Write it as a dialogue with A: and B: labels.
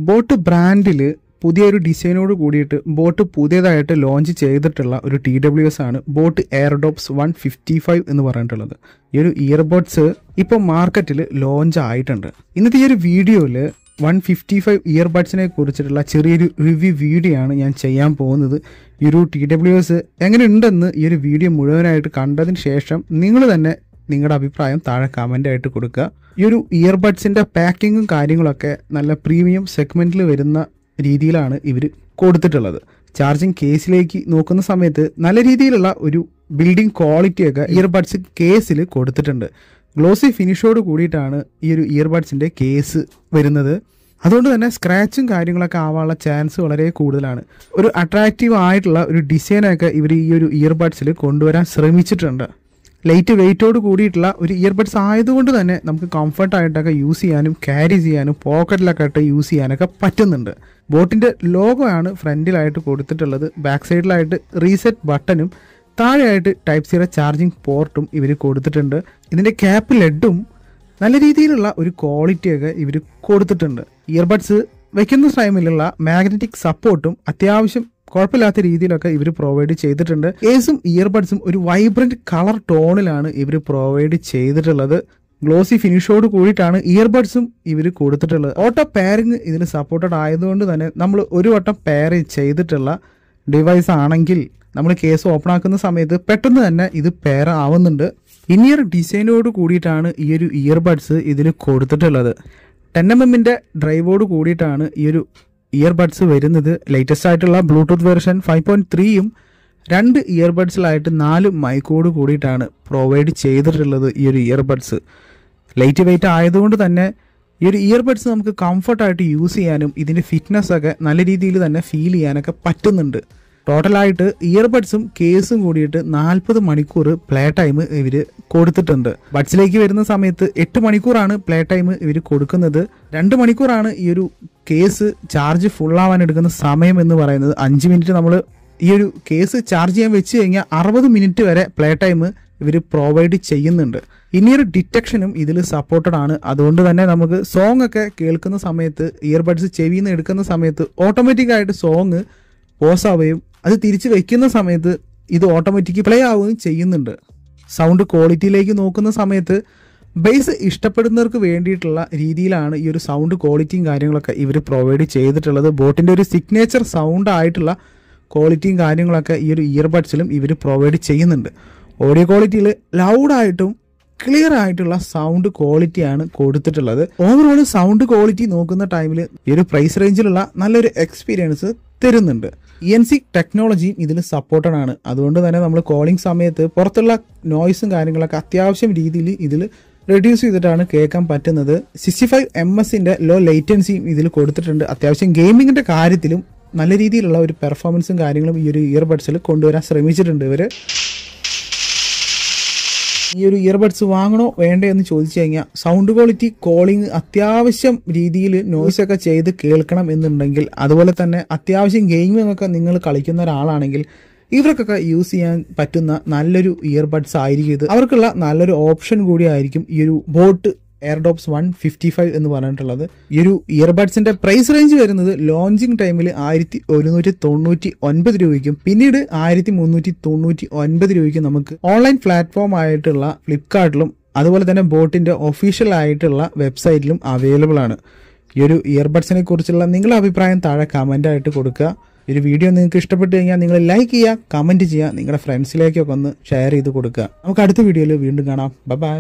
A: Boat ബ്രാൻഡിൽ പുതിയൊരു ഡിസൈനോട് കൂടിയിട്ട് ബോട്ട് പുതിയതായിട്ട് ലോഞ്ച് ചെയ്തിട്ടുള്ള ഒരു TWS ആണ് ബോട്ട് എയർഡോപ്സ് 155 എന്ന് പറഞ്ഞിട്ടുള്ളത്. ഈ ഒരു ഇയർബഡ്സ് ഇപ്പോൾ മാർക്കറ്റിൽ ലോഞ്ച് ആയിട്ടുണ്ട്. ഇന്നത്തെ ഈ ഒരു വീഡിയോയിൽ 155 ഇയർബഡ്സിനെ കുറിച്ചിട്ടുള്ള ചെറിയൊരു റിവ്യൂ വീഡിയോ ആണ് ഞാൻ ചെയ്യാൻ പോകുന്നത്. ഈ ഒരു TWS എങ്ങനെയുണ്ടെന്ന് ഈ ഒരു വീഡിയോ മുഴുവനായിട്ട് കണ്ടതിന് ശേഷം നിങ്ങൾ തന്നെ നിങ്ങളുടെ അഭിപ്രായം താഴെ കമൻ്റ് ആയിട്ട് കൊടുക്കുക. ഈ ഒരു ഇയർബഡ്സിൻ്റെ പാക്കിങ്ങും കാര്യങ്ങളൊക്കെ നല്ല പ്രീമിയം സെഗ്മെൻറ്റിൽ വരുന്ന രീതിയിലാണ് ഇവർ കൊടുത്തിട്ടുള്ളത്. ചാർജിങ് കേസിലേക്ക് നോക്കുന്ന സമയത്ത് നല്ല രീതിയിലുള്ള ഒരു ബിൽഡിംഗ് ക്വാളിറ്റിയൊക്കെ ഇയർബഡ്സ് കേസിൽ കൊടുത്തിട്ടുണ്ട്. ഗ്ലോസി ഫിനിഷോട് കൂടിയിട്ടാണ് ഈ ഒരു ഇയർബഡ്സിൻ്റെ കേസ് വരുന്നത്. അതുകൊണ്ട് തന്നെ സ്ക്രാച്ചും കാര്യങ്ങളൊക്കെ ആവാനുള്ള ചാൻസ് വളരെ കൂടുതലാണ്. ഒരു അട്രാക്റ്റീവ് ആയിട്ടുള്ള ഒരു ഡിസൈനൊക്കെ ഇവർ ഈ ഒരു ഇയർബഡ്സിൽ കൊണ്ടുവരാൻ ശ്രമിച്ചിട്ടുണ്ട്. ലൈറ്റ് വെയിറ്റോട് കൂടിയിട്ടുള്ള ഒരു ഇയർബഡ്സ് ആയതുകൊണ്ട് തന്നെ നമുക്ക് കംഫർട്ടായിട്ടൊക്കെ യൂസ് ചെയ്യാനും ക്യാരി ചെയ്യാനും പോക്കറ്റിലൊക്കെ ആയിട്ട് യൂസ് ചെയ്യാനൊക്കെ പറ്റുന്നുണ്ട്. ബോട്ടിൻ്റെ ലോഗോ ആണ് ഫ്രണ്ടിലായിട്ട് കൊടുത്തിട്ടുള്ളത്. ബാക്ക് സൈഡിലായിട്ട് റീസെറ്റ് ബട്ടണും താഴെയായിട്ട് ടൈപ്പ് സി ചാർജിങ് പോർട്ടും ഇവർ കൊടുത്തിട്ടുണ്ട്. ഇതിൻ്റെ ക്യാപ്പ് ലെഡും നല്ല രീതിയിലുള്ള ഒരു ക്വാളിറ്റിയൊക്കെ ഇവർ കൊടുത്തിട്ടുണ്ട്. ഇയർബഡ്സ് വയ്ക്കുന്ന ടൈമിലുള്ള മാഗ്നറ്റിക് സപ്പോർട്ടും അത്യാവശ്യം കുഴപ്പമില്ലാത്ത രീതിയിലൊക്കെ ഇവർ പ്രൊവൈഡ് ചെയ്തിട്ടുണ്ട്. കേസും ഇയർബഡ്സും ഒരു വൈബ്രന്റ് കളർ ടോണിലാണ് ഇവർ പ്രൊവൈഡ് ചെയ്തിട്ടുള്ളത്. ഗ്ലോസി ഫിനിഷോട് കൂടിയിട്ടാണ് ഇയർബഡ്സും ഇവർ കൊടുത്തിട്ടുള്ളത്. ഓട്ടോ പെയറിങ് ഇതിന് സപ്പോർട്ടഡ് ആയതുകൊണ്ട് തന്നെ നമ്മൾ ഒരു വട്ടം പെയർ ചെയ്തിട്ടുള്ള ഡിവൈസ് ആണെങ്കിൽ നമ്മൾ കേസ് ഓപ്പൺ ആക്കുന്ന സമയത്ത് പെട്ടെന്ന് തന്നെ ഇത് പെയർ ആവുന്നുണ്ട്. ഇനിയർ ഡിസൈനോട് കൂടിയിട്ടാണ് ഈ ഒരു ഇയർബഡ്സ് ഇതിൽ കൊടുത്തിട്ടുള്ളത്. 10mm ഡ്രൈവോട് കൂടിയിട്ടാണ് ഈ ഒരു ഇയർബഡ്സ് വരുന്നത്. ലേറ്റസ്റ്റ് ആയിട്ടുള്ള ബ്ലൂടൂത്ത് വെർഷൻ 5.3യും 2 ഇയർബഡ്സിലായിട്ട് 4 മൈക്കോട് കൂടിയിട്ടാണ് പ്രൊവൈഡ് ചെയ്തിട്ടുള്ളത്. ഈ ഒരു ഇയർബഡ്സ് ലൈറ്റ് വെയിറ്റ് ആയതുകൊണ്ട് തന്നെ ഈ ഒരു ഇയർബഡ്സ് നമുക്ക് കംഫർട്ടായിട്ട് യൂസ് ചെയ്യാനും ഇതിൻ്റെ ഫിറ്റ്നസ് ഒക്കെ നല്ല രീതിയിൽ തന്നെ ഫീൽ ചെയ്യാനൊക്കെ പറ്റുന്നുണ്ട്. ടോട്ടലായിട്ട് ഇയർബഡ്സും കേസും കൂടിയിട്ട് 40 മണിക്കൂർ പ്ലേ ടൈം ഇവർ കൊടുത്തിട്ടുണ്ട്. ബഡ്സിലേക്ക് വരുന്ന സമയത്ത് 8 മണിക്കൂറാണ് പ്ലേ ടൈം ഇവർ കൊടുക്കുന്നത്. 2 മണിക്കൂറാണ് ഈ ഒരു കേസ് ചാർജ് ഫുള്ളാവാൻ എടുക്കുന്ന സമയം എന്ന് പറയുന്നത്. 5 മിനിറ്റ് നമ്മൾ ഈ ഒരു കേസ് ചാർജ് ചെയ്യാൻ വെച്ച് കഴിഞ്ഞാൽ 60 മിനിറ്റ് വരെ പ്ലേ ടൈം ഇവർ പ്രൊവൈഡ് ചെയ്യുന്നുണ്ട്. ഇനിയൊരു ഡിറ്റക്ഷനും ഇതിൽ സപ്പോർട്ടഡ് ആണ്. അതുകൊണ്ട് തന്നെ നമുക്ക് സോങ് ഒക്കെ കേൾക്കുന്ന സമയത്ത് ഇയർബഡ്സ് ചെവിയിൽ നിന്ന് എടുക്കുന്ന സമയത്ത് ഓട്ടോമാറ്റിക്കായിട്ട് സോങ് പോസ് ആവുകയും അത് തിരിച്ച് വയ്ക്കുന്ന സമയത്ത് ഇത് ഓട്ടോമാറ്റിക് പ്ലേ ആവുകയും ചെയ്യുന്നുണ്ട്. സൗണ്ട് ക്വാളിറ്റിയിലേക്ക് നോക്കുന്ന സമയത്ത് ബേസ് ഇഷ്ടപ്പെടുന്നവർക്ക് വേണ്ടിയിട്ടുള്ള രീതിയിലാണ് ഈ ഒരു സൗണ്ട് ക്വാളിറ്റിയും കാര്യങ്ങളൊക്കെ ഇവർ പ്രൊവൈഡ് ചെയ്തിട്ടുള്ളത്. ബോട്ടിൻ്റെ ഒരു സിഗ്നേച്ചർ സൗണ്ട് ആയിട്ടുള്ള ക്വാളിറ്റിയും കാര്യങ്ങളൊക്കെ ഈ ഒരു ഇയർബഡ്സിലും ഇവർ പ്രൊവൈഡ് ചെയ്യുന്നുണ്ട്. ഓഡിയോ ക്വാളിറ്റിയിൽ ലൗഡായിട്ടും ക്ലിയർ ആയിട്ടുള്ള സൗണ്ട് ക്വാളിറ്റിയാണ് കൊടുത്തിട്ടുള്ളത്. ഓവറോൾ സൗണ്ട് ക്വാളിറ്റി നോക്കുന്ന ടൈമിൽ ഈ ഒരു പ്രൈസ് റേഞ്ചിലുള്ള നല്ലൊരു എക്സ്പീരിയൻസ് തരുന്നുണ്ട്. ENC ടെക്നോളജിയും ഇതിൽ സപ്പോർട്ടഡ് ആണ്. അതുകൊണ്ട് തന്നെ നമ്മൾ കോളിംഗ് സമയത്ത് പുറത്തുള്ള നോയ്സും കാര്യങ്ങളൊക്കെ അത്യാവശ്യം രീതിയിൽ ഇതിൽ റെഡ്യൂസ് ചെയ്തിട്ടാണ് കേൾക്കാൻ പറ്റുന്നത്. 65ms ലോ ലേറ്റൻസിയും ഇതിൽ കൊടുത്തിട്ടുണ്ട്. അത്യാവശ്യം ഗെയിമിങ്ങിൻ്റെ കാര്യത്തിലും നല്ല രീതിയിലുള്ള ഒരു പെർഫോമൻസും കാര്യങ്ങളും ഈ ഒരു ഇയർബഡ്സിൽ കൊണ്ടുവരാൻ ശ്രമിച്ചിട്ടുണ്ട് ഇവർ. ഈ ഒരു ഇയർബഡ്സ് വാങ്ങണോ വേണ്ടേ എന്ന് ചോദിച്ചു കഴിഞ്ഞാൽ സൗണ്ട് ക്വാളിറ്റി കോളിംഗ് അത്യാവശ്യം രീതിയിൽ നോയ്സ് ഒക്കെ ചെയ്ത് കേൾക്കണം എന്നുണ്ടെങ്കിൽ, അതുപോലെ തന്നെ അത്യാവശ്യം ഗെയിമിംഗ് ഒക്കെ നിങ്ങൾ കളിക്കുന്ന ഒരാളാണെങ്കിൽ ഇവർക്കൊക്കെ യൂസ് ചെയ്യാൻ പറ്റുന്ന നല്ലൊരു ഇയർബഡ്സ് ആയിരിക്കും ഇത്. അവർക്കുള്ള നല്ലൊരു ഓപ്ഷൻ കൂടി ആയിരിക്കും ഈ ഒരു ബോട്ട് എയർഡോപ്സ് 155 എന്ന് പറഞ്ഞിട്ടുള്ളത്. ഈ ഒരു ഇയർബഡ്സിന്റെ പ്രൈസ് റേഞ്ച് വരുന്നത് ലോഞ്ചിങ് ടൈമിൽ 1199 രൂപയ്ക്കും പിന്നീട് 1399 രൂപയ്ക്കും നമുക്ക് ഓൺലൈൻ പ്ലാറ്റ്ഫോം ആയിട്ടുള്ള ഫ്ലിപ്കാർട്ടിലും അതുപോലെ തന്നെ ബോട്ടിന്റെ ഒഫീഷ്യൽ ആയിട്ടുള്ള വെബ്സൈറ്റിലും അവൈലബിൾ ആണ്. ഈ ഒരു ഇയർബഡ്സിനെ കുറിച്ചുള്ള നിങ്ങളുടെ അഭിപ്രായം താഴെ കമന്റ് ആയിട്ട് കൊടുക്കുക. ഈ ഒരു വീഡിയോ നിങ്ങൾക്ക് ഇഷ്ടപ്പെട്ടു കഴിഞ്ഞാൽ നിങ്ങൾ ലൈക്ക് ചെയ്യുക, കമന്റ് ചെയ്യുക, നിങ്ങളുടെ ഫ്രണ്ട്സിലേക്കൊക്കെ ഒന്ന് ഷെയർ ചെയ്ത് കൊടുക്കുക. നമുക്ക് അടുത്ത വീഡിയോയിൽ വീണ്ടും കാണാം. ബൈ.